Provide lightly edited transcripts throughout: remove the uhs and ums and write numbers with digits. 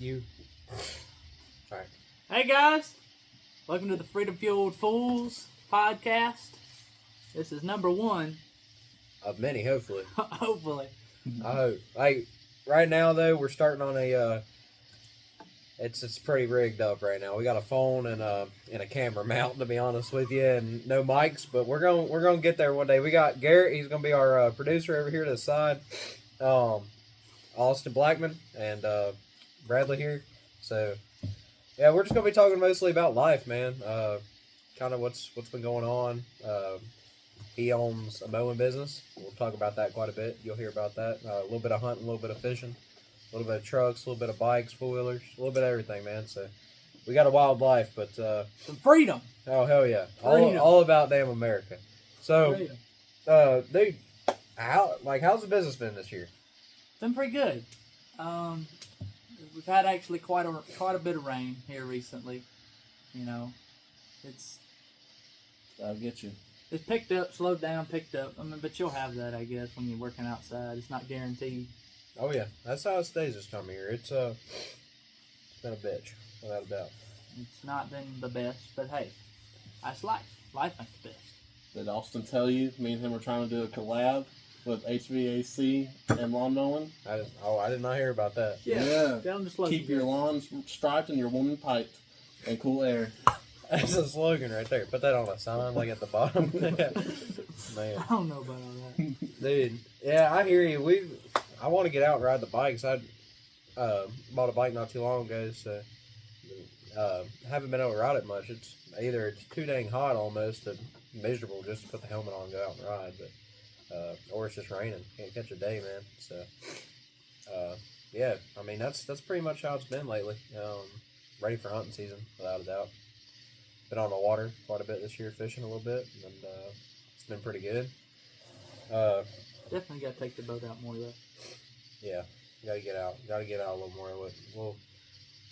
You. All right. Hey guys, welcome to the Freedom Fueled Fools podcast. This is number 1. Of many, hopefully. Hopefully. I hope. Like right now, though, we're starting on a. It's pretty rigged up right now. We got a phone and a camera mount, to be honest with you, and no mics. But we're gonna get there one day. We got Garrett. He's gonna be our producer over here to the side. Austin Blackman and Bradlee here. So yeah, we're just gonna be talking mostly about life, man. Kind of what's been going on. He owns a mowing business. We'll talk about that quite a bit. You'll hear about that. A little bit of hunting, a little bit of fishing, a little bit of trucks, a little bit of bikes, four-wheelers, a little bit of everything, man. So we got a wild life, but Some freedom. oh hell yeah, Freedom. all about damn America. So, dude, how's the business been this year? It's been pretty good. We've had actually quite a bit of rain here recently. You know, I'll get you. It's picked up, slowed down, picked up. I mean, but you'll have that, I guess, when you're working outside. It's not guaranteed. Oh yeah, that's how it stays this time of year. It's been a bitch, without a doubt. It's not been the best, but hey, that's life. Life ain't the best. Did Austin tell you? Me and him were trying to do a collab with HVAC and lawn mowing. I did not hear about that. Yeah. Tell them to slow Keep your lawns striped and your woman piped and cool air. That's a slogan right there. Put that on a sign, like at the bottom. Man, I don't know about all that. dude. Yeah, I hear you. I want to get out and ride the bikes. I bought a bike not too long ago, so haven't been able to ride it much. It's too dang hot almost and miserable just to put the helmet on and go out and ride, but or it's just raining. Can't catch a day, man. So yeah, I mean that's pretty much how it's been lately. Ready for hunting season, without a doubt. Been on the water quite a bit this year, fishing a little bit, and it's been pretty good. Definitely got to take the boat out more, though. Yeah, gotta get out a little more. We'll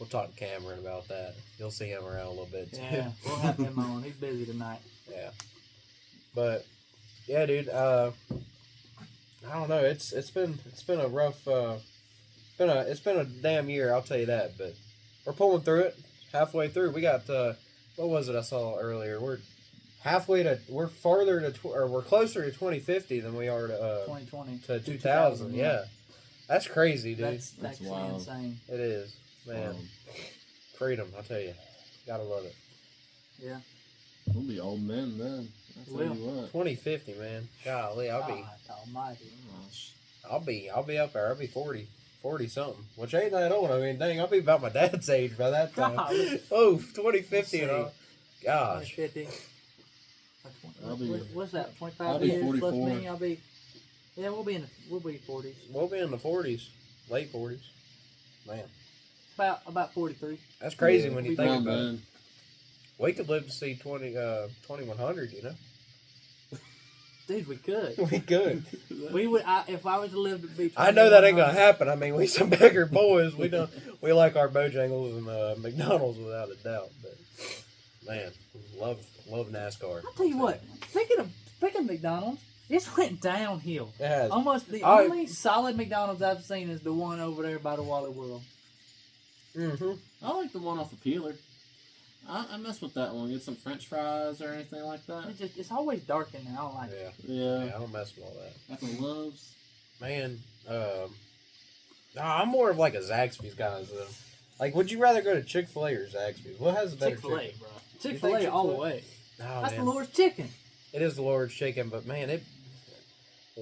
talk to Cameron about that. You'll see him around a little bit too. Yeah, we'll have him on. He's busy tonight. Yeah, yeah, dude. I don't know. It's been a rough. It's been a damn year. I'll tell you that. But we're pulling through it. Halfway through, we got what was it I saw earlier? We're we're closer to 2050 than we are to 2020 to 2000. Yeah, that's crazy, dude. That's actually wild. insane. It is, man. Freedom, I tell you, gotta love it. Yeah. We'll be old men then. I'll tell you what. 2050, man. Golly, I'll be up there. I'll be 40 something, which ain't that old. I mean, dang, I'll be about my dad's age by that time. Oh, 2050 and all. Gosh. 2050. What's that? 25 I'll be years 44. plus me. We'll be 40s. We'll be in the 40s, late 40s. Man, About 43. that's crazy when you think about it. Man. We could live to see 2100. You know, Dude, we could. we could. We would. If I was to live to be. I know that ain't gonna happen. I mean, we some bigger boys. We like our Bojangles and McDonald's without a doubt. But man, love NASCAR. I'll tell you what. Speaking of McDonald's, it's went downhill. It has. Almost the only solid McDonald's I've seen is the one over there by the Wally World. Mm-hmm. I like the one off the Peeler. I mess with that one. Get some French fries or anything like that. It's always dark in there. I don't like it. Yeah, I don't mess with all that. Like the Loves. Man, I'm more of like a Zaxby's guy. Though. Like, would you rather go to Chick-fil-A or Zaxby's? What has the better Chick-fil-A, chicken? bro. Chick-fil-A all the way. Oh, That's man. the Lord's chicken. It is the Lord's chicken, but man, the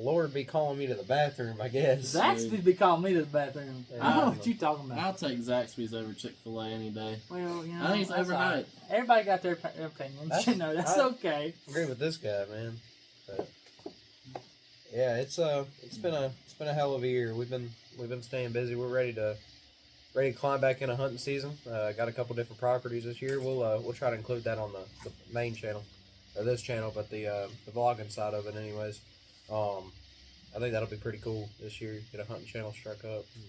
Lord be calling me to the bathroom, I guess. Zaxby's be calling me to the bathroom. Yeah. I don't know what you talking about. I'll take Zaxby's over Chick-fil-A any day. Well, you know, I think it's that's overnight. all right. Everybody got their opinions. That's okay. I agree with this guy, man. But yeah, it's been a hell of a year. We've been staying busy. We're ready to climb back into hunting season. Got a couple different properties this year. We'll try to include that on the main channel, or this channel, but the vlogging side of it, anyways. I think that'll be pretty cool this year. Get a hunting channel struck up. And,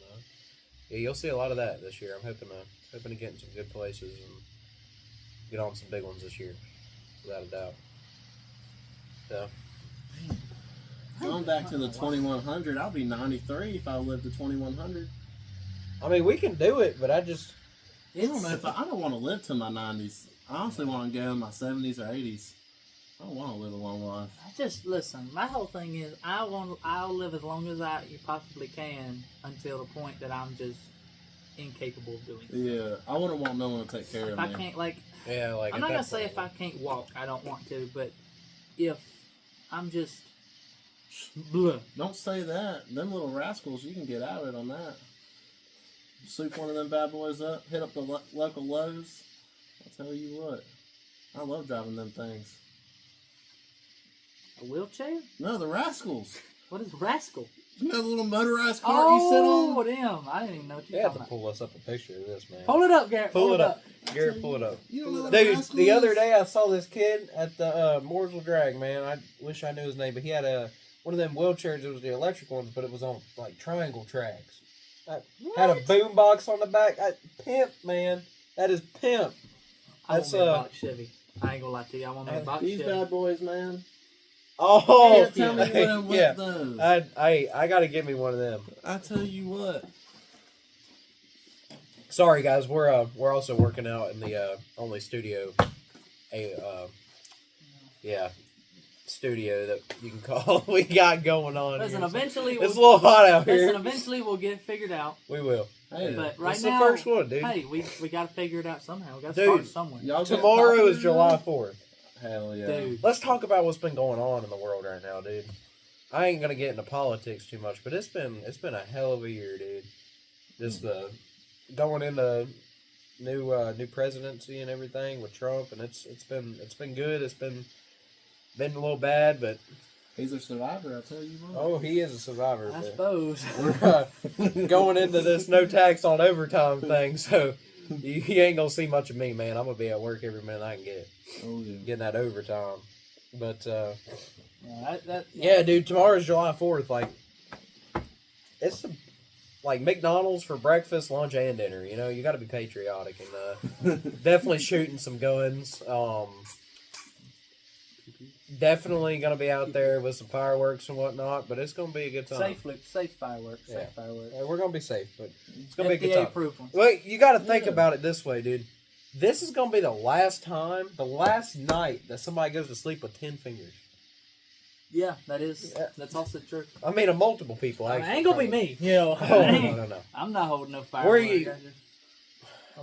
yeah, you'll see a lot of that this year. I'm hoping to get in some good places and get on some big ones this year, without a doubt. So. Going back to the 2100, I'll be 93 if I live to 2100. I mean, we can do it, but I just I don't know if I don't want to live to my 90s. I honestly want to go in my 70s or 80s. I don't want to live a long life. I just listen. My whole thing is I'll live as long as I possibly can until the point that I'm just incapable of doing. Yeah, I wouldn't want no one to take care If of I me. can't like, yeah, like I'm at not that gonna say point, if I can't walk, I don't want to, but if I'm just, bleh. Don't say that. Them little rascals, you can get out of it on that. Soup one of them bad boys up, hit up the local Lowe's. I'll tell you what. I love driving them things. A wheelchair? No, the rascals. What is rascal? You know the little motorized cart you sit Oh, on? them! I didn't even know what they you're have talking to about. pull us up a picture of this, man. Pull it up, Garrett. Pull it up. Garrett, pull it up. You don't know what a Dude, rascal the other is? day I saw this kid at the Mooresville Drag, man. I wish I knew his name, but he had one of them wheelchairs. It was the electric ones, but it was on like triangle tracks. Had a boom box on the back. Pimp, man. That is pimp. I That's, want me a box Chevy. I ain't gonna lie to you. I want me a box These Chevy. bad boys, man. Oh, Can't tell me when with yeah. those. I gotta get me one of them. I tell you what. Sorry, guys. We're also working out in the only studio, studio that you can call we got going on. Listen, here. eventually It's a little hot out here. Listen, eventually we'll get it figured out. We will. Hey, But right It's now, the first one, dude. hey, we gotta figure it out somehow. We gotta Dude, start somewhere. y'all get Tomorrow popular is July now? 4th. Hell yeah. Dude, Let's talk about what's been going on in the world right now, dude. I ain't gonna get into politics too much, but it's been a hell of a year, dude. Just going into new presidency and everything with Trump, and it's been good. It's been a little bad, but He's a survivor, I'll tell you what. oh, he is a survivor. I but suppose. we're going into this no tax on overtime thing, so you ain't gonna see much of me, man. I'm gonna be at work every minute I can get, Oh, yeah. getting that overtime. But Yeah, dude, tomorrow's July 4th. Like, it's like McDonald's for breakfast, lunch, and dinner. You know, you got to be patriotic and definitely shooting some guns. Definitely gonna be out there with some fireworks and whatnot, but it's gonna be a good time. safe fireworks. Yeah. Safe fireworks. We're gonna be safe, but it's gonna be a good FDA time. approved ones. Well, you got to think Yeah. about it this way, dude. This is gonna be the last night that somebody goes to sleep with 10 fingers. Yeah, that is. Yeah. That's also true. I mean, of multiple people. I mean, Actually, ain't gonna be me. You know, Oh, no. I'm not holding no fireworks. Where you- I'm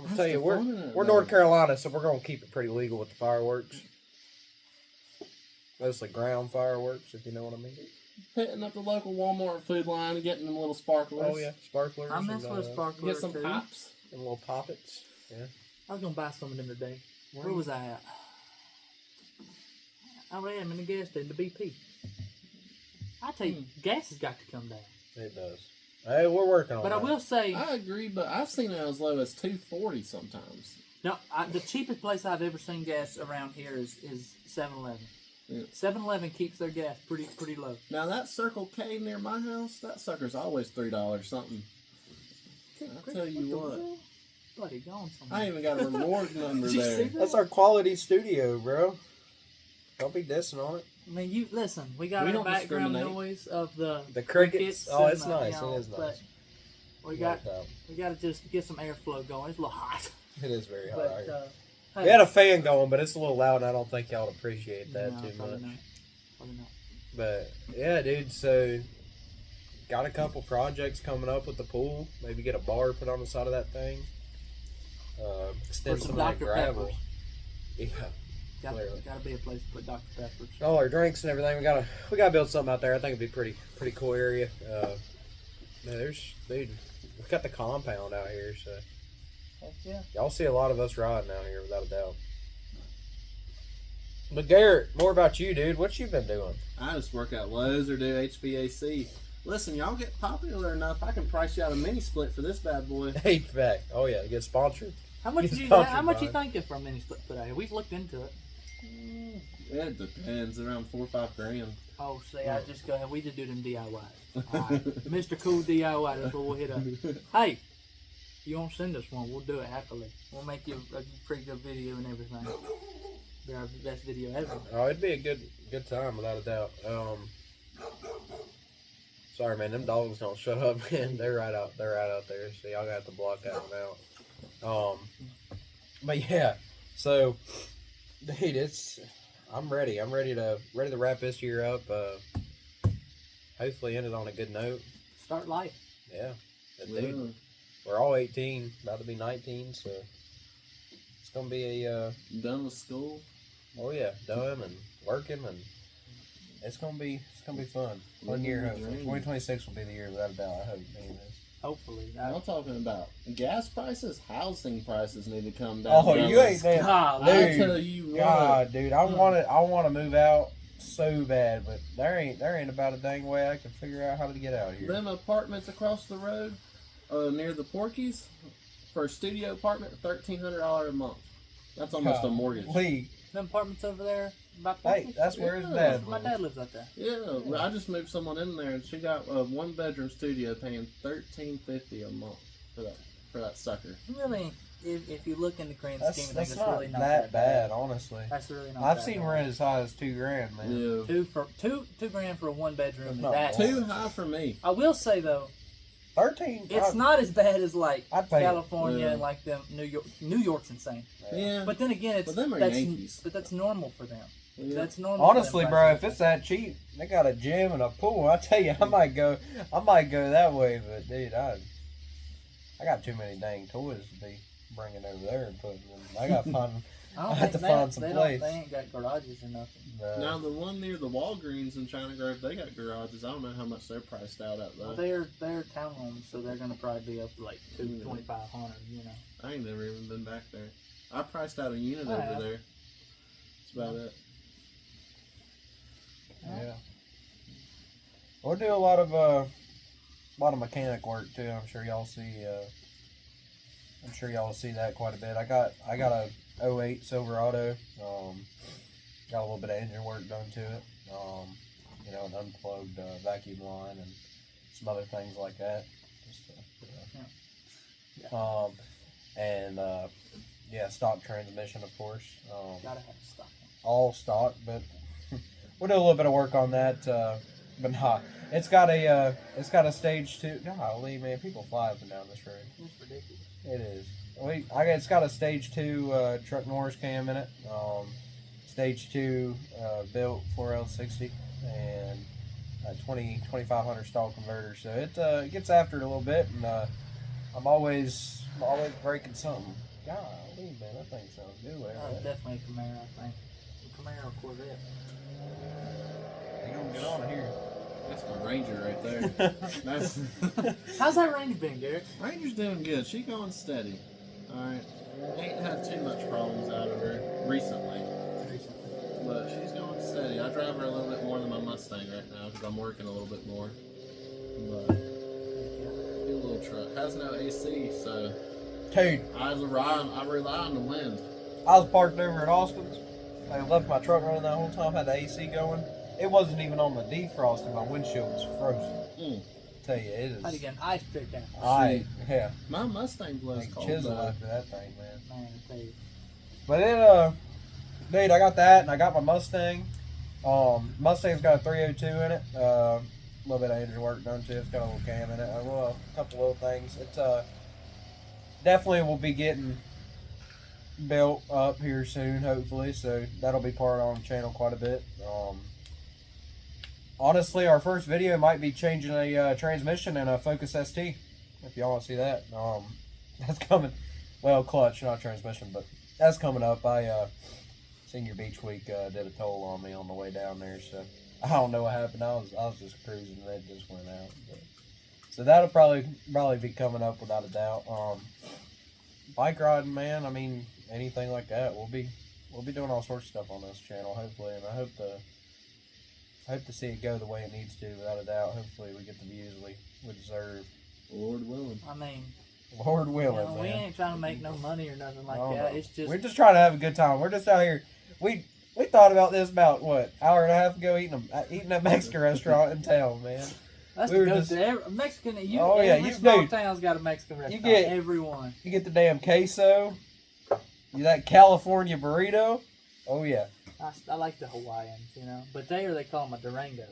gonna That's tell you, the we're fun in it, we're though. North Carolina, so we're gonna keep it pretty legal with the fireworks. Mostly ground fireworks, if you know what I mean. Hitting up the local Walmart food line and getting them little sparklers. Oh yeah, sparklers. I mess and, with sparklers Get some too. pops. and little poppets. Yeah. I was gonna buy some of them today. Where was I at? I am in the gas station, the BP. I tell you, gas has got to come down. It does. Hey, we're working on But that. I will say, I agree, but I've seen it as low as $2.40 sometimes. no, the cheapest place I've ever seen gas around here is 7-Eleven. Yeah. 7-Eleven keeps their gas pretty low. Now that Circle K near my house, that sucker's always $3 something. I'll tell you what. Buddy, gone somewhere. I even got a reward number Did you see there. that? That's our quality studio, bro. Don't be dissing on it. I mean, you listen. We got We our don't background discriminate. noise of the Crickets. Oh, and it's the, nice. you know, It is nice. But we got to just get some airflow going. It's a little hot. It is very hot out But here. hey, We had a fan going, but it's a little loud, and I don't think y'all appreciate that no, too probably much. not. Probably not. But yeah, dude. So got a couple projects coming up with the pool. Maybe get a bar put on the side of that thing. Extend Or some some of that Dr. gravel. Peppers. Yeah. Got Clearly. to be a place to put Dr. Peppers. All our drinks and everything. We gotta build something out there. I think it'd be pretty cool area. Man, dude, we've got the compound out here, so Heck yeah. y'all see a lot of us riding out here without a doubt. But Garrett, more about you, dude. What you been doing? I just work at Lowe's or do HVAC. Listen, y'all get popular enough, I can price you out a mini split for this bad boy. Hey, back. Oh yeah, get sponsored. How much He's you sponsored how much by you it. thinking for a mini split today? We've looked into it. It depends, around $4 or $5 grand. Oh, see, I just go ahead. We just do them DIY. All right. Mr. Cool DIY. That's what we'll hit up. Hey, you want to send us one? We'll do it happily. We'll make you a pretty good video and everything. Be our best video ever. Oh, it'd be a good time without a doubt. Sorry, man. Them dogs don't shut up, man. They're right out. They're right out there. So y'all got to block that one out. But yeah. So, dude, I'm ready. I'm ready to wrap this year up. Hopefully, end it on a good note. Start life. Yeah. Dude, we're all 18, about to be 19, so it's gonna be a done with school. Oh yeah, done and working, and it's gonna be fun. 1 year, hopefully. 2026 will be the year without a doubt. I hope. Anyways. Hopefully. I'm talking about gas prices, housing prices need to come down. Oh, you ain't there. God, Dude, I tell you what. God, dude, I want to move out so bad, but there ain't about a dang way I can figure out how to get out of here. Them apartments across the road, near the Porkies, for a studio apartment, $1,300 a month. That's almost a mortgage. Lee, them apartments over there. hey, that's where his dad My lives. dad lives out there. Yeah, I just moved someone in there, and she got a 1-bedroom studio paying $1,350 a month for that sucker. Really, if you look in the grand scheme of things, That's it's not really not that bad, honestly. That's really not. I've that seen bad. rent as high as $2,000, man. Yeah. Two grand for a 1-bedroom. That's not That's Too high for me. I will say though, 13. it's not as bad as like I'd pay it. California Yeah. and like them New York. New York's insane. Yeah. But then again, it's But them are that's Yankees. but that's normal for them. Yeah. That's normal. for them Honestly, bro, prices. if it's that cheap, they got a gym and a pool. I tell you, I might go that way. But dude, I got too many dang toys to be bringing over there and putting them. I got to find. I don't I have think to find some they place. They ain't got garages or nothing. Now the one near the Walgreens in China Grove, they got garages. I don't know how much they're priced out at though. Well, they're townhomes, so they're gonna probably be up to like Yeah. 2,500. You know. I ain't never even been back there. I priced out a unit I over have. there. That's about it. Yeah. We'll do a lot of mechanic work too. I'm sure y'all see. I'm sure y'all see that quite a bit. I got a '08 Silverado. Got a little bit of engine work done to it. You know, an unplugged vacuum line and some other things like that. Just, yeah, stock transmission, of course. Gotta have stock. All stock, but we'll do a little bit of work on that. But nah, it's got a stage 2. Golly, man, people fly up and down this road. It's ridiculous. It is. It's got a stage 2 truck Norris cam in it. Stage 2 built 4L60 and a 2500 stall converter. So it gets after it a little bit, and I'm always breaking something. Golly, man, that thing sounds good. Definitely a Camaro, I think. A Camaro or Corvette. You gonna get on here? That's my Ranger right there. That's How's that Ranger been, Garrett? Ranger's doing good. She going steady. All right. Ain't had too much problems out of her recently, but she's going steady. I drive her a little bit more than my Mustang right now because I'm working a little bit more. But good little truck has no AC, so Dude, I rely on the wind. I was parked over at Austin's. I left my truck running that whole time, had the AC going. It wasn't even on the defrost, and my windshield was frozen. Tell you, it is. How do you get an ice pick out? Yeah. My Mustang blows Like cold chisel though. after that thing, man. Man, I tell you. But it, dude, I got that, and I got my Mustang. Mustang's got a 302 in it. A little bit of engine work done to it. It's got a little cam in it. A couple little things. It's definitely will be getting built up here soon, hopefully. So that'll be part on the channel quite a bit. Honestly, our first video might be changing a transmission in a Focus ST. If y'all want to see that, that's coming. Well, clutch, not transmission, but that's coming up. Senior Beach Week did a toll on me on the way down there, so I don't know what happened. I was just cruising and it just went out. But, so that'll probably be coming up without a doubt. Bike riding, man. I mean, anything like that. We'll be doing all sorts of stuff on this channel, hopefully, and I hope to see it go the way it needs to, without a doubt. Hopefully, we get the views we deserve. Lord willing. I mean, Lord willing, we man. ain't trying to make no money or nothing like Oh, that. no. It's just We're just trying to have a good time. We're just out here. We thought about this about hour and a half ago, eating a Mexican restaurant in town, man. that's we to were go just- to every Mexican. Every You small do. town's got a Mexican restaurant. get- Everyone. You get the damn queso, that California burrito. Oh yeah. I like the Hawaiians, but they call them a Durango.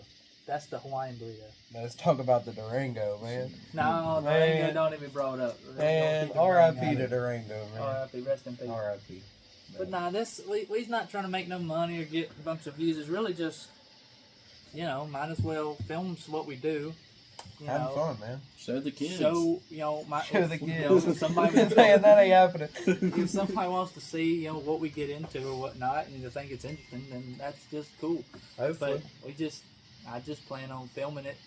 That's the Hawaiian burrito. Let's talk about the Durango, man. No, Man. Durango don't even brought up. And R.I.P. to Durango, man. R.I.P. Rest in peace. R.I.P. But nah, we's not trying to make no money or get a bunch of views. It's really just, might as well film what we do. Having fun, man. Show the kids. Show, Show the kids. If somebody Man, that ain't happening. if somebody wants to see, what we get into or whatnot, and they think it's interesting, then that's just cool. Hopefully. But I just plan on filming it,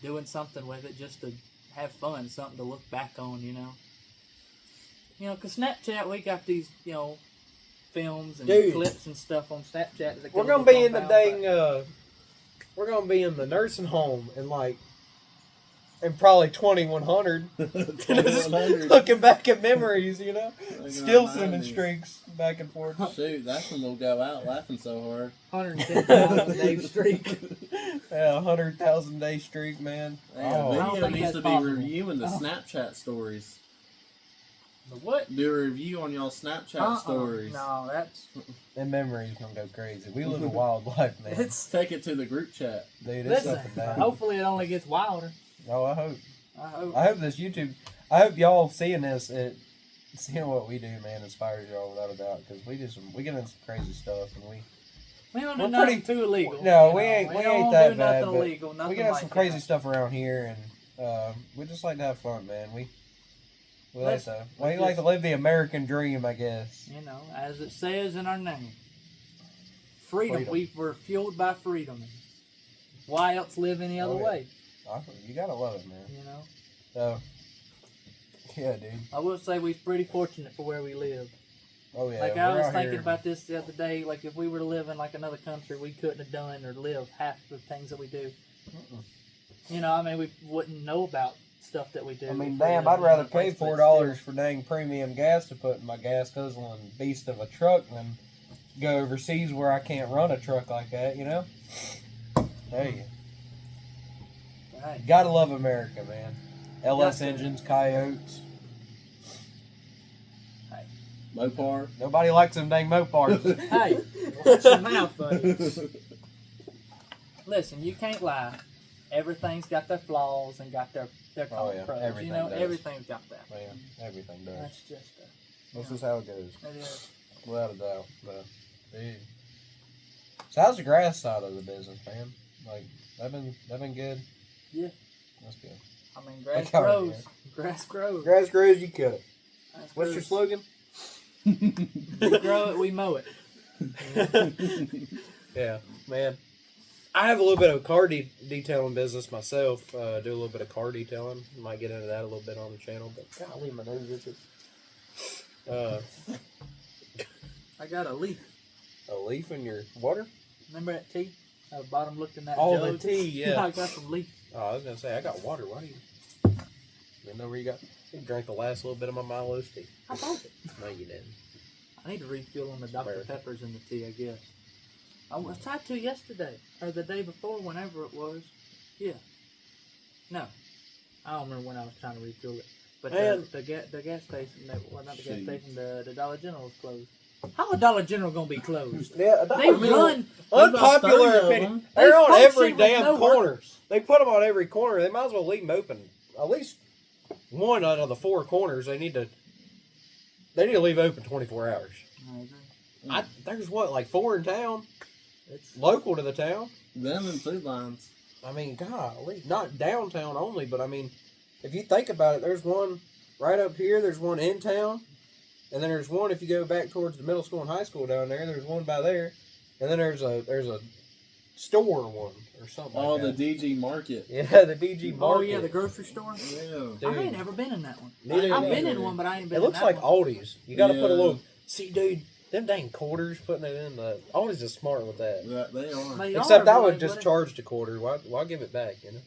doing something with it just to have fun, something to look back on, Because Snapchat, we got these, films and Dude. clips and stuff on Snapchat. That We're go gonna look be on in the down, dang. We're gonna be in the nursing home in probably 2100. 2100. Looking back at memories, Like still our sending 90s. streaks back and forth. Shoot, that's when we'll go out laughing so hard. 110,000 day streak. Yeah, 100,000 day streak, man. Yeah, Oh. I don't video think needs that's to be possible. reviewing the Oh. Snapchat stories. The what? Do a review on y'all Snapchat stories. No, that's And memories gonna go crazy. We live a wild life, man. it's. Take it to the group chat. Dude, it's Listen, up and down. hopefully it only gets wilder. Oh, I hope. I hope. This YouTube. I hope y'all seeing this. Seeing what we do, man, inspires y'all without a doubt. Because we get into some crazy stuff, and We don't We're do nothing pretty- too illegal. No, we ain't don't that do bad, nothing but illegal. Nothing we get like some crazy that. stuff around here, and we just like to have fun, man. We like Listen, to like to live the American dream, I guess. As it says in our name, freedom. Freedom. We were fueled by freedom. Why else live any other Oh, yeah. way? You gotta love it, man. So, yeah, dude. I will say we're pretty fortunate for where we live. Oh yeah. Like we're I was out thinking here. about this the other day. Like if we were to live in like another country, we couldn't have done or lived half the things that we do. We wouldn't know about stuff that we do. I mean, if we damn, lived I'd in rather another pay place, but $4 still. for dang premium gas to put in my gas guzzling beast of a truck than go overseas where I can't run a truck like that. Hey, Right. gotta love America, man. LS Got to. engines, coyotes. Mopar. Nobody likes them dang Mopars. Hey, watch your mouth, buddy. Listen, you can't lie. Everything's got their flaws and got their Oh, yeah. pros. Everything does. Everything's got that. Man, everything does. That's just This is how it goes, it is. without a doubt. But, dude. So how's the grass side of the business, man? Like, that been good? Yeah. That's good. I mean, grass Like how it grows. is. Grass grows. Grass grows, you cut it. Grass What's your grows. slogan? We grow it, we mow it. Yeah, man. I have a little bit of car detailing business myself. Do a little bit of car detailing. Might get into that a little bit on the channel, but golly, my nose itches. I got a leaf. A leaf in your water? Remember that tea? At the bottom looked in that Oh, jug? the tea, yeah. I got some leaf. Oh, I was gonna say I got water. Why do you? Didn't know where you got. You drank the last little bit of my Milo's tea. I bought it. No, you didn't. I need to refill on the Dr. American. Peppers in the tea, I guess. I tried to yesterday, or the day before, whenever it was. Yeah. No. I don't remember when I was trying to refill it. But Man. the gas station, well, not the gas Shit. station, the Dollar General was closed. How a Dollar General gonna be closed? Yeah, They run. unpopular About 30 of opinion. them. They're on function every with damn no corner. workers. They put them on every corner. They might as well leave them open. At least one out of the four corners. They need to leave open 24 hours. I agree. There's like 4 in town, It's local to the town. Them and food lines. I mean, golly, not downtown only, but I mean, if you think about it, there's one right up here. There's one in town, and then there's one if you go back towards the middle school and high school down there. There's one by there, and then there's a store one or something. Oh, like the that. DG Market. Yeah, the DG Market. Oh yeah, the grocery store. Yeah. Dude, I ain't never been in that one. neither I've have been I. in one, but I ain't been. It looks in like that one. Aldi's. You got to put a Yeah. little. See, dude, them dang quarters putting it in the Aldi's is smart with that. They are. They Except are, I but would like, just what- charge the quarter. Why give it back? You know.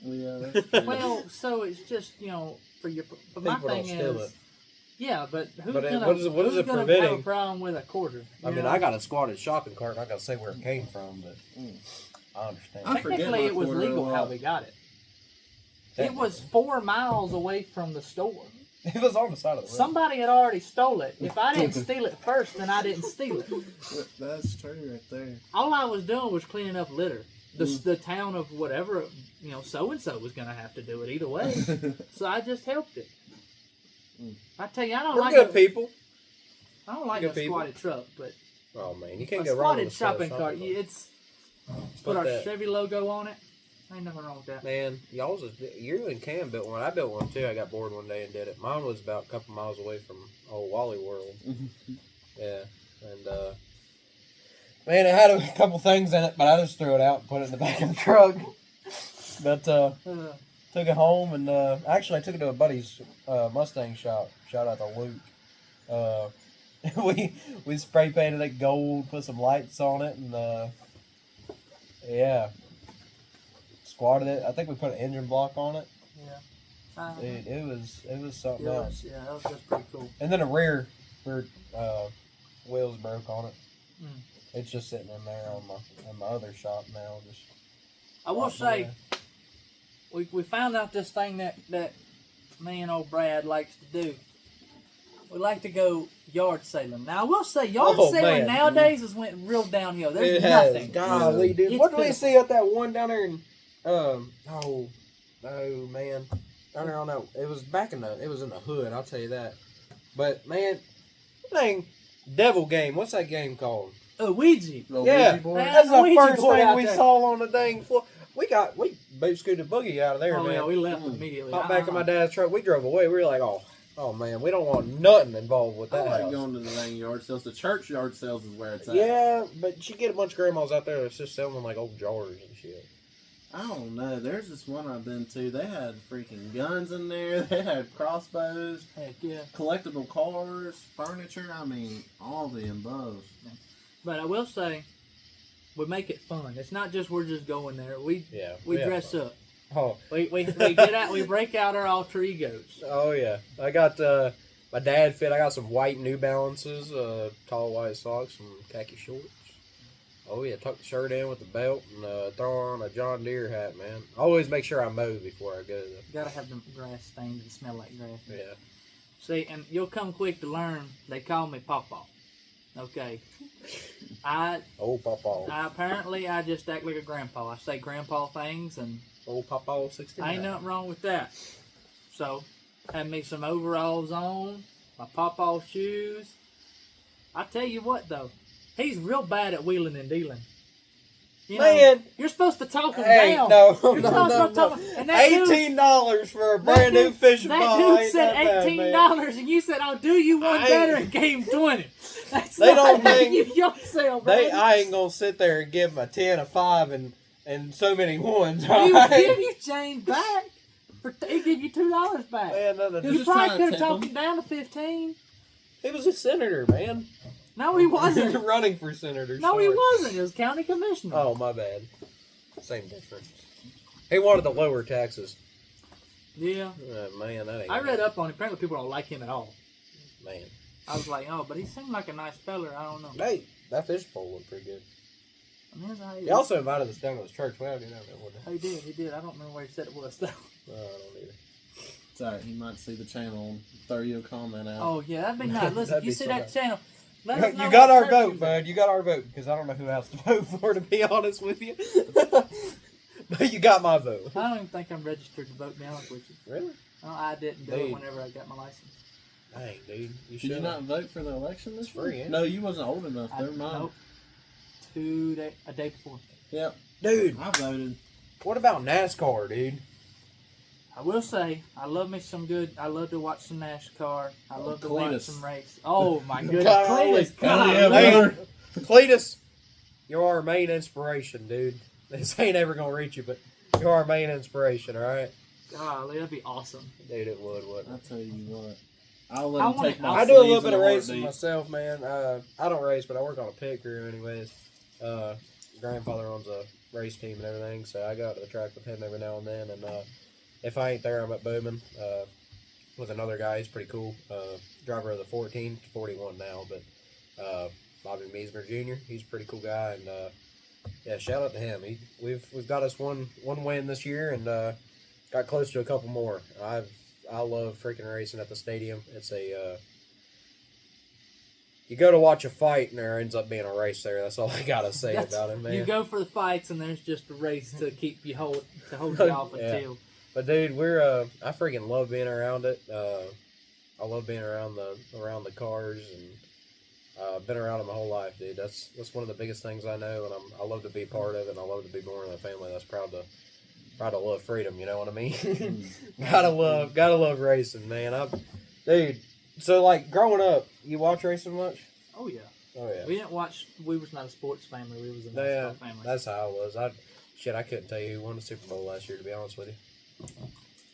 Yeah, that's true. Well, so it's just for your. But my People don't thing steal is, it. yeah, but who's But gonna what is who's it gonna have preventing? a problem with a quarter? I you mean, know? I got a squatted shopping cart, and I got to say where it came from, but I understand. I forget Technically, my it was quarter legal a how lot. we got it. It was 4 miles away from the store. It was on the side of the road. Somebody had already stole it. If I didn't steal it first, then I didn't steal it. That's true right there. All I was doing was cleaning up litter. the town of whatever, so and so was gonna have to do it either way. So I just helped it. I tell you, I don't We're like good people. I don't like Good a people. squatted truck, but Oh man, you can't a go wrong with squatted a squatted shopping cart. cart. It's put Put our that- Chevy logo on it. Ain't nothing wrong with that. Man, you and Cam built one. I built one too. I got bored one day and did it. Mine was about a couple miles away from old Wally World. Yeah, and man, it had a couple things in it, but I just threw it out and put it in the back of the truck. But took it home and actually I took it to a buddy's Mustang shop. Shout out to Luke. We spray painted it gold, put some lights on it, and yeah, squatted it. I think we put an engine block on it. Yeah. Dude, it was something Yeah, else. that was just pretty cool. And then the rear wheels broke on it. Mm. It's just sitting in there on my other shop now. Just I will say, we found out this thing that me and old Brad likes to do. We like to go yard sailing. Now I will say yard sailing man. nowadays has went real downhill. There's it has. nothing. Golly, dude. It's What do we pitiful. see at that one down there in oh man. Down there on that it was in the hood, I'll tell you that. But man, dang devil game, what's that game called? Oh, Ouija. Yeah. Man, That's the the Ouija first board thing out we there. saw on the dang floor. We boot scooted boogie out of there, Oh man. yeah, we left immediately. Hop back in my dad's truck. We drove away. We were like, oh man, we don't want nothing involved with I that like house. going to the dang yard sales. The church yard sales is where it's at. Yeah, but you get a bunch of grandmas out there that's just selling like old jars and shit. I don't know. There's this one I've been to. They had freaking guns in there. They had crossbows, Heck yeah. collectible cars, furniture. I mean, all the above. But I will say, we make it fun. It's not just we're just going there. We have dress fun. up. Oh, We get out. We break out our alter egos. oh yeah. I got my dad fit. I got some white New Balances, tall white socks, and khaki shorts. Oh yeah, tuck the shirt in with the belt and throw on a John Deere hat, man. Always make sure I mow before I go. Gotta have the grass stains that smell like grass. Yeah. See, and you'll come quick to learn. They call me Pawpaw. Okay. Old Papa. I just act like a grandpa. I say grandpa things, and Old Papa 69. ain't nothing wrong with that. So, had me some overalls on, my Pawpaw shoes. I tell you what, though, he's real bad at wheeling and dealing. You know, Man. you're supposed to talk him Hey, down. no, You're no, supposed no, to talk no. him. And that dude, $18 for a brand new fishing that pole. dude ain't said that bad, man. $18, and you said, "I'll do you one I better," ain't- and gave him 20. That's They not don't how think- you yourself, bro. I ain't gonna sit there and give them a 10, a 5, and so many ones. He would Right? give you change back. He give you $2 back. Man, nothing. He was You just probably trying to could have tip talked him. him down to 15. He was a senator, man. No, he wasn't. Running for senator. No, he sorry. wasn't. He was county commissioner. Oh, my bad. Same difference. He wanted to lower taxes. Yeah. Man, that ain't. I read up on it. Apparently, people don't like him at all. Man, I was like, oh, but he seemed like a nice feller. I don't know. hey, that fish pole looked pretty good. I mean, He also invited us down to his church. We haven't done that, would He did. I don't remember where he said it was, though. I don't either. It's alright. He might see the channel and throw you a comment out. Oh, yeah, that'd be nice. Listen, That'd you be see so that nice. channel. Let us know You got what our church vote, he's bud. You got our vote because I don't know who else to vote for, to be honest with you. But you got my vote. at. I don't even think I'm registered to vote, to be honest with you. Really? No, I didn't do it Dude. whenever I got my license. Dang, dude. You Did should you not vote for the election this It's free, year? ain't No, you wasn't old enough. Never mind. Nope. A day before. Yep, Dude, I voted. what about NASCAR, dude? I will say, I love me some good. I love to watch some NASCAR. I love to watch Cletus. some race. Oh my goodness, Golly. Cletus! God, Yeah, man. brother. Cletus, you're our main inspiration, dude. This ain't ever gonna reach you, but you're our main inspiration, all right? Golly, that'd be awesome. Dude, it would, wouldn't I it? tell you what. I'll let I him wanna- take my I do a little sleeves bit in of a racing heartbeat. myself, man. I don't race, but I work on a pit crew anyways. Grandfather owns a race team and everything, so I go out to the track with him every now and then. And if I ain't there, I'm at Bowman with another guy. He's pretty cool. Driver of the 14, 41 now, but Bobby Meisner Jr. He's a pretty cool guy, and yeah, shout out to him. We've got us one win this year, and got close to a couple more. I love freaking racing at the stadium. It's you go to watch a fight and there ends up being a race there. That's all I gotta say about it, man. You go for the fights and there's just a race to keep you hold you off until. But dude, I freaking love being around it. I love being around the cars, and I've been around it my whole life, dude. That's one of the biggest things I know, and I love to be part of it. And I love to be born in a family that's proud to love freedom. You know what I mean? gotta love racing, man. Dude. So like growing up, you watch racing much? Oh yeah. Oh yeah. We didn't watch. We was not a sports family. We was a NASCAR family. That's how I was. I couldn't tell you who won the Super Bowl last year, to be honest with you.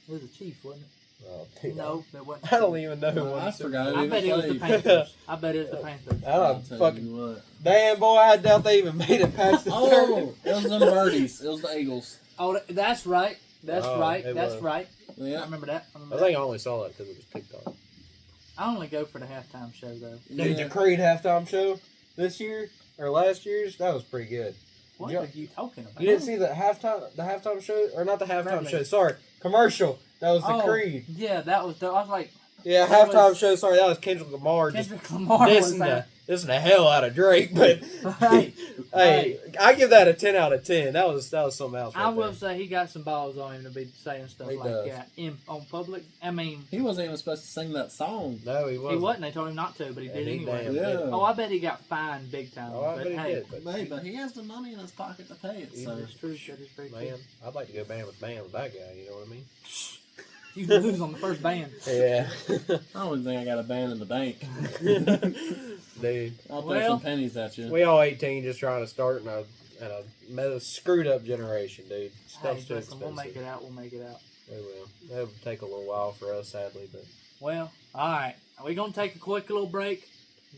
It was the Chiefs, wasn't it? Oh, dude, No, it wasn't. I don't even know who won. I the Super forgot. Bowl. I bet it was the Panthers. I bet it was the Panthers. I I'll don't tell fucking. you what. Damn, boy, I doubt they even made it past the third. Oh, it was them birdies. It was the Eagles. Oh, that's right. That's Oh, right. it That's was. right. I Yeah. remember that. I think I only saw that because it was TikTok. I only go for the halftime show though. Dude, the Creed halftime show this year or last year's, that was pretty good. What Yeah. are you talking about? You didn't see the halftime show, or not the halftime Bradlee. show? Sorry, commercial. That was the Creed. Yeah, that was. I was like, Yeah, That halftime was- show. Sorry, that was Kendrick Lamar. Just Kendrick Lamar was that. This the hell out of Drake, but Right. hey, I give that a 10 out of 10. That was something else. I Right will there. say he got some balls on him to be saying stuff He like does. that on public. I mean, He wasn't even supposed to sing that song. No, he he wasn't. wasn't. They told him not to, but he And did he anyway. damn Yeah. did. Oh, I bet he got fined big time. Oh, I but bet he hey, did. But But he has the money in his pocket to pay it. So that's true. That is very man, true. I'd like to go band with that guy. You know what I mean? You lose on the first band. Yeah. I don't even think I got a band in the bank. Dude, I'll throw Well, some pennies at you. we all 18 just trying to start in a screwed up generation, dude. Hey, Stuff's too listen, we'll expensive. make it out. We'll make it out. They will. That'll take a little while for us, sadly, but Well, all right. We're gonna take a quick little break.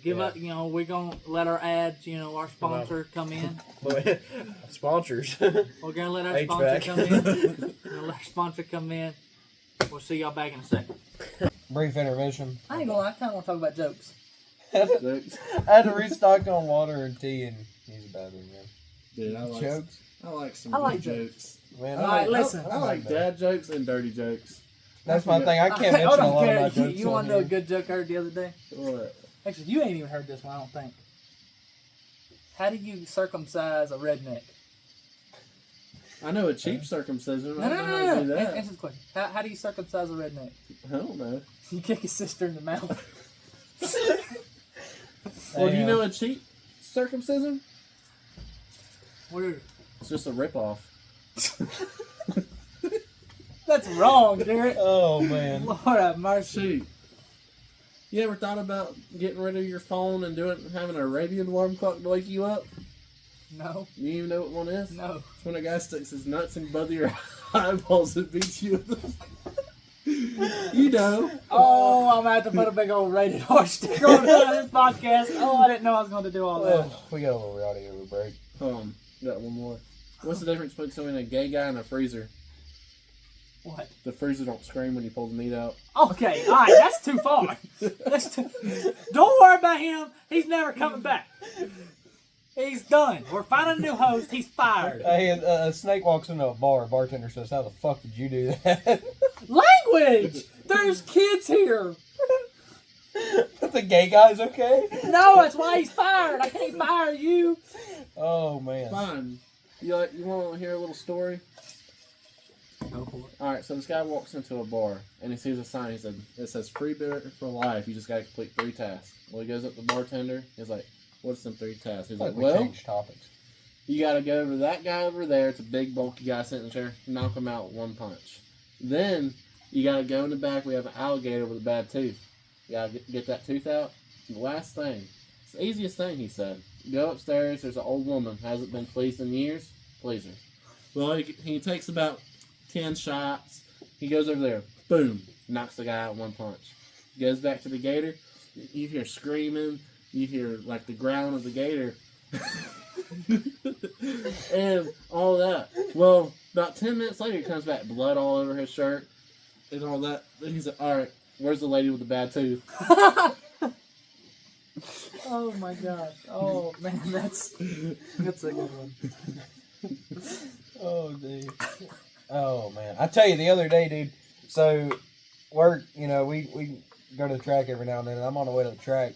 Give Yeah. up. We're gonna let our ads. Our sponsor come in. sponsors. We're gonna let our sponsor HVAC. come in. We're gonna let our sponsor come in. We'll see y'all back in a second. Brief intermission. I ain't gonna lie. I kind of want to talk about jokes. I had to restock on water and tea, and he's a bad one, man. Dude, I like Jokes? some I like good jokes. Man, All right, listen. I like dad jokes and dirty jokes. That's my thing. I can't mention Hold a on, lot of Gary, my jokes. You on want to know a here. good joke I heard the other day? What? Actually, you ain't even heard this one. I don't think. How do you circumcise a redneck? I know a cheap circumcision. No, I no, don't no, know how to no. do that. Answer the question. How do you circumcise a redneck? I don't know. You kick his sister in the mouth. Well, do you Damn. know a cheap circumcision? What is it? It's just a ripoff. That's wrong, Derek. Oh man. Lord have mercy. Shoot. You ever thought about getting rid of your phone and having an Arabian alarm clock to wake you up? No, You even know what one is? no. It's when a guy sticks his nuts in both of your eyeballs and beats you with them. You know. Oh, I'm gonna have to put a big old rated R sticker on this podcast. Oh, I didn't know I was going to do all that. We got a little rowdy over break. Got one more. What's the difference between a gay guy and a freezer? What? The freezer don't scream when you pull the meat out. Okay, all right, that's too far. Don't worry about him. He's never coming back. He's done. We're finding a new host. He's fired. Hey, a snake walks into a bar. A bartender says, "How the fuck did you do that?" Language. There's kids here. The gay guy's okay. No, that's why he's fired. I can't fire you. Oh man. Fine. You want to hear a little story? Go for it. Alright, so this guy walks into a bar and he sees a sign. It says free beer for life. You just got to complete 3 tasks. Well, he goes up to the bartender. He's like, "What's them 3 tasks?" He's like, We "Well, changed topics. you got to go over to that guy over there. It's a big, bulky guy sitting in a chair. Knock him out with 1 punch. Then you got to go in the back. We have an alligator with a bad tooth. You got to get that tooth out. And the last thing, it's the easiest thing," he said. "Go upstairs. There's an old woman. Hasn't been pleased in years. Please her." Well, he takes about 10 shots. He goes over there. Boom. Knocks the guy out 1 punch. Goes back to the gator. You hear screaming. You hear like the growl of the gator. And all that. Well, about 10 minutes later, he comes back, blood all over his shirt and all that. Then he's like, "All right, where's the lady with the bad tooth?" Oh my gosh. Oh man, that's a good one. Oh dude. Oh man. I tell you, the other day, dude. So work. We go to the track every now and then. And I'm on the way to the track.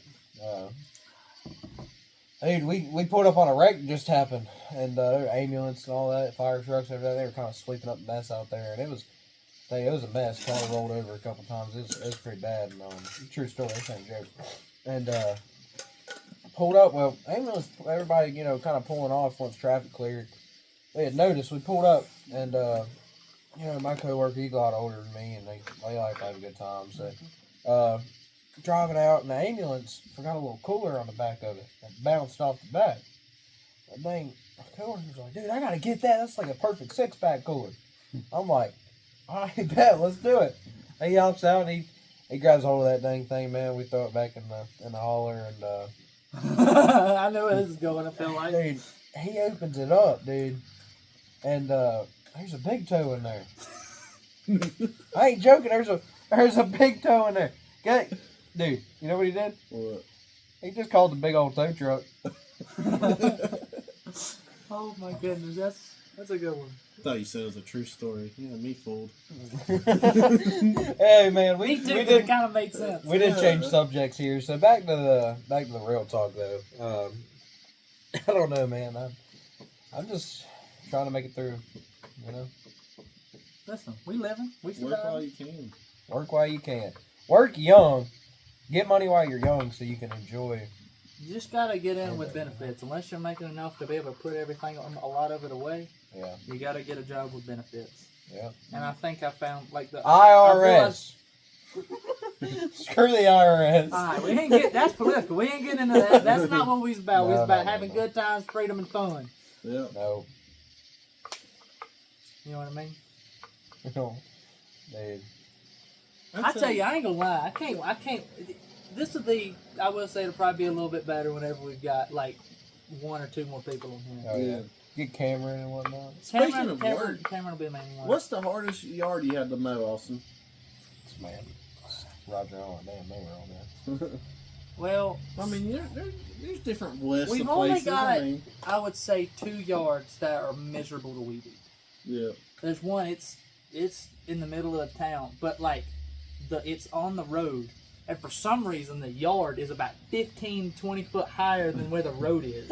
Dude, we pulled up on a wreck that just happened, and there were ambulance and all that, fire trucks, everything. They were kind of sweeping up the mess out there, and it was a mess. Kind of rolled over a couple times. It was pretty bad. And, true story. This ain't a joke. And pulled up. Well, ambulance. Everybody, kind of pulling off once traffic cleared. They had noticed. We pulled up, and my coworker, he got older than me, and they like to have a good time. So, driving out, and the ambulance forgot a little cooler on the back of it. It bounced off the back. That dang, my coworker was like, dude, I gotta get that. That's like a perfect 6-pack cooler. I'm like, all right, bet, let's do it. He hops out, and he grabs hold of that dang thing, man. We throw it back in the hauler, and I know where this is going. I feel like, dude, he opens it up, dude, and there's a big toe in there. I ain't joking. There's a big toe in there. Dude, you know what he did? What? He just called the big old tow truck. oh my goodness, that's a good one. I thought you said it was a true story. Yeah, me fooled. Hey man, we did kind of make sense. We did change subjects here, so back to the real talk though. I don't know, man. I'm just trying to make it through. Listen, we living. We survive. Work while you can. Work while you can. Work young. Get money while you're young, so you can enjoy. You just gotta get in with benefits. Unless you're making enough to be able to put everything, a lot of it away. Yeah. You gotta get a job with benefits. Yeah. And I think I found like the IRS. Screw the IRS. Alright, we ain't get that's political. We ain't getting into that. That's not what we's about. We's about having good times, freedom, and fun. Yeah. No. You know what I mean? No. Dude. I tell you, I ain't gonna lie. I can't. This will be. I will say it'll probably be a little bit better whenever we've got like 1 or 2 more people in here. Oh yeah. Get Cameron and whatnot. Speaking of work, Cameron will be the main one. what's the hardest yard you had to mow, Austin? Man, Roger on a damn mower on there. Well, I mean, there's different lists we've of only places. got, I would say, 2 yards that are miserable to weed eat. Yeah. There's one. It's in the middle of the town, but like it's on the road. And for some reason, the yard is about 15, 20 foot higher than where the road is.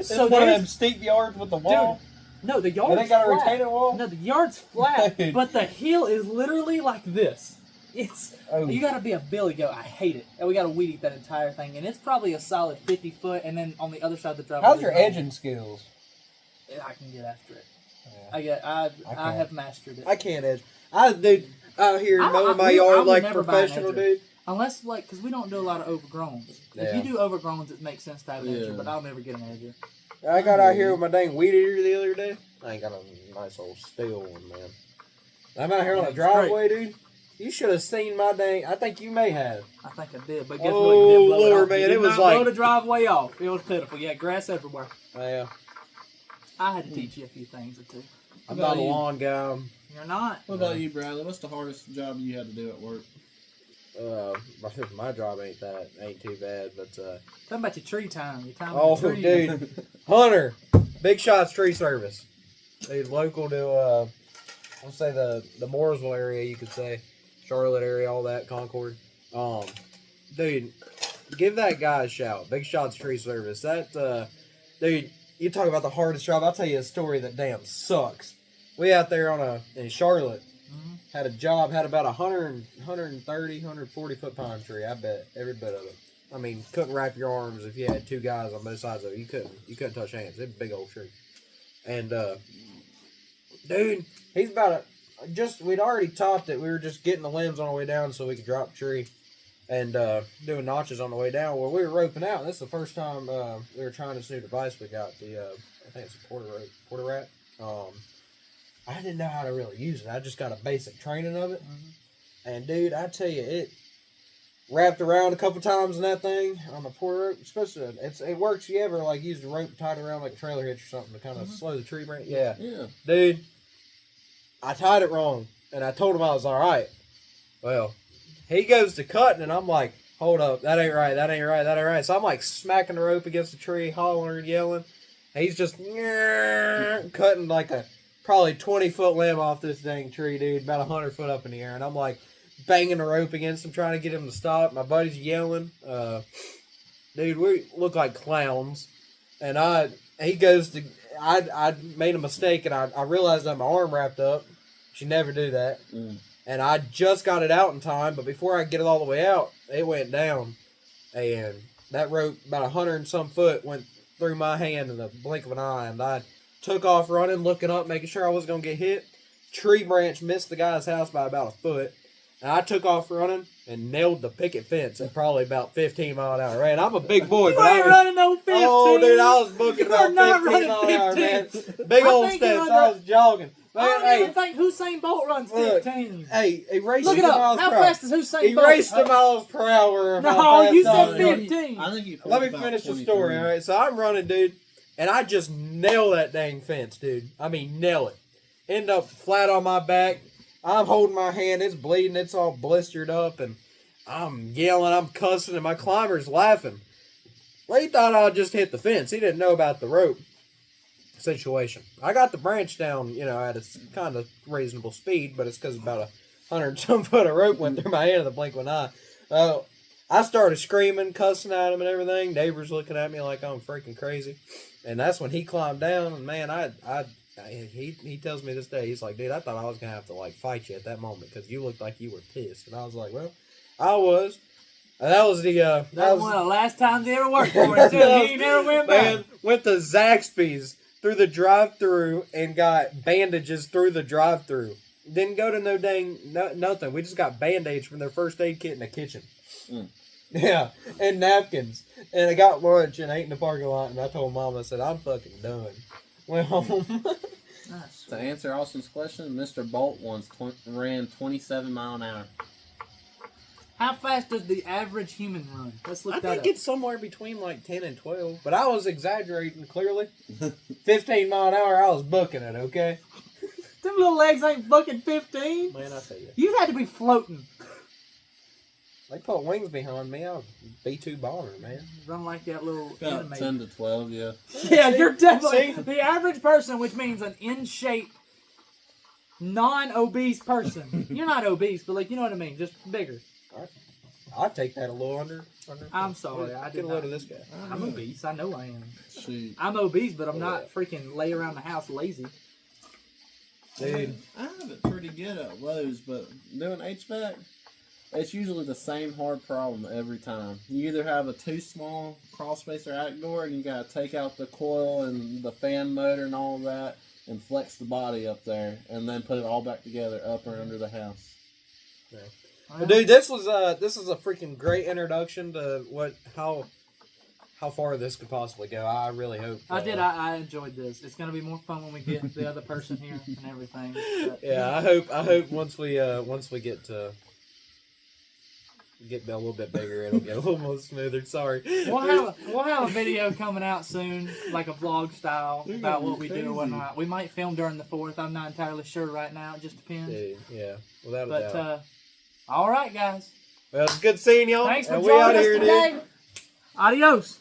So one of them steep yards with the wall? Dude, no, the yard's They got a flat. retaining wall? No, the yard's flat, Dude. but the hill is literally like this. You gotta be a billy goat. I hate it. And we gotta weed eat that entire thing. And it's probably a solid 50 foot, and then on the other side of the driveway. How's your edging skills? I can get after it. Yeah. I have mastered it. I can't edge. Dude, out here mowing my yard like professional, dude. Unless, because we don't do a lot of overgrowns. Yeah. If you do overgrowns, it makes sense to have an edger, but I'll never get an edger. I got out here with my dang weed eater the other day. I ain't got a nice old steel one, man. I'm out here on the driveway, dude. You should have seen my dang. I think you may have. I think I did, but guess what? You didn't blow Lord, it off. man, You did it was not like blow the driveway off. It was pitiful. You had grass everywhere. Yeah. I had to teach you a few things or two. I'm not a lawn guy. You're not. What about you, Bradley? What's the hardest job you had to do at work? My job ain't too bad, but Talking about your tree time. Your time dude, Hunter, Big Shots Tree Service. Dude, local to I'll say the Mooresville area, you could say, Charlotte area, all that, Concord. Dude, give that guy a shout. Big Shots Tree Service. That dude, you talk about the hardest job. I'll tell you a story that damn sucks. We out there in Charlotte. Had a job, had about 130, 140 foot pine tree. I bet every bit of it. I mean, couldn't wrap your arms if you had 2 guys on both sides of it. You couldn't touch hands. It's a big old tree. And dude, he's about we'd already topped it. We were just getting the limbs on the way down so we could drop the tree and doing notches on the way down. Well, we were roping out. This is the first time we were trying this new device we got. I think it's a quarter wrap. I didn't know how to really use it. I just got a basic training of it. And dude, I tell you, it wrapped around a couple times in that thing on the quarter rope. It works. You ever like use the rope tied around like a trailer hitch or something to kind of slow the tree branch? Yeah. Dude, I tied it wrong, and I told him I was all right. Well, he goes to cutting, and I'm like, hold up, that ain't right, that ain't right, that ain't right. So I'm like smacking the rope against the tree, hollering, yelling. He's just cutting like a probably 20-foot limb off this dang tree, dude, about 100 foot up in the air. And I'm like banging the rope against him, trying to get him to stop. My buddy's yelling. Dude, we look like clowns. and he goes to I made a mistake, and I realized that my arm wrapped up. Should never do that. And I just got it out in time, but before I get it all the way out, it went down, and that rope about 100 and some foot went through my hand in the blink of an eye, and I took off running, looking up, making sure I wasn't gonna get hit. Tree branch missed the guy's house by about a foot. And I took off running and nailed the picket fence at probably about 15 mile an hour. Right, I'm a big boy, You but ain't running no 15. oh, dude, I was booking You are about not 15 running mile an hour, man. 15. Big I old think you're steps. under- I was jogging. I Man, don't even think Usain Bolt runs Look, 15. hey, he raced Look to it up. miles How per hour. fast is Usain He Bolt? raced to miles per hour. No, how fast you I said was. 15. I think he Let me about finish the 23. story, all right? So I'm running, dude, and I just nail that dang fence, dude. I mean, nail it. End up flat on my back. I'm holding my hand. It's bleeding. It's all blistered up, and I'm yelling. I'm cussing, and my climber's laughing. Well, he thought I just hit the fence. He didn't know about the rope situation. I got the branch down, at a kind of reasonable speed, but it's because about 100 and some foot of rope went through my hand in the blink of an eye. I started screaming, cussing at him and everything. Neighbors looking at me like I'm freaking crazy. And that's when he climbed down, and man, he tells me this day, he's like, dude, I thought I was going to have to like fight you at that moment because you looked like you were pissed. And I was like, well, I was. And that was That was one of the last times he ever worked for him, too. He ain't never went back. Man, went to Zaxby's through the drive-thru and got bandages through the drive-thru. Didn't go to nothing. We just got Band-Aids from their first aid kit in the kitchen. Yeah, and napkins. And I got lunch and ate in the parking lot, and I told Mom, I said, I'm fucking done. Went home. To answer Austin's question, Mr. Bolt once ran 27 mile an hour. How fast does the average human run? Let's look I that up. think it's somewhere between like 10 and 12. But I was exaggerating clearly. 15 mile an hour, I was booking it, okay? Them little legs ain't bucking 15. Man, I tell you. You had to be floating. They put wings behind me. I was B2 bomber, man. Run like that little About anime. 10 to 12, yeah. Yeah, you're definitely See? the average person, which means an in-shape, non-obese person. You're not obese, but like, you know what I mean? Just bigger. I'd take that a little under. I'm sorry, I Get did a load not. of this guy. I'm obese. I know I am. Shoot. I'm obese, but I'm not freaking lay around the house lazy. Dude. I have it pretty good at Lowe's, but doing HVAC, it's usually the same hard problem every time. You either have a too small crawl space or attic door, and you gotta take out the coil and the fan motor and all of that, and flex the body up there, and then put it all back together up or under the house. Yeah. But dude, this is a freaking great introduction to how far this could possibly go. I really hope. I enjoyed this. It's gonna be more fun when we get the other person here and everything. But, Yeah, I hope once we get to get a little bit bigger, it'll get a little more smoother. Sorry. We'll have a video coming out soon, like a vlog style, about what we do or whatnot. We might film during the 4th. I'm not entirely sure right now. It just depends. Dude, yeah, without a But doubt. all right, guys. Well, it's good seeing y'all. Thanks for and we out joining us here, today. dude. Adios.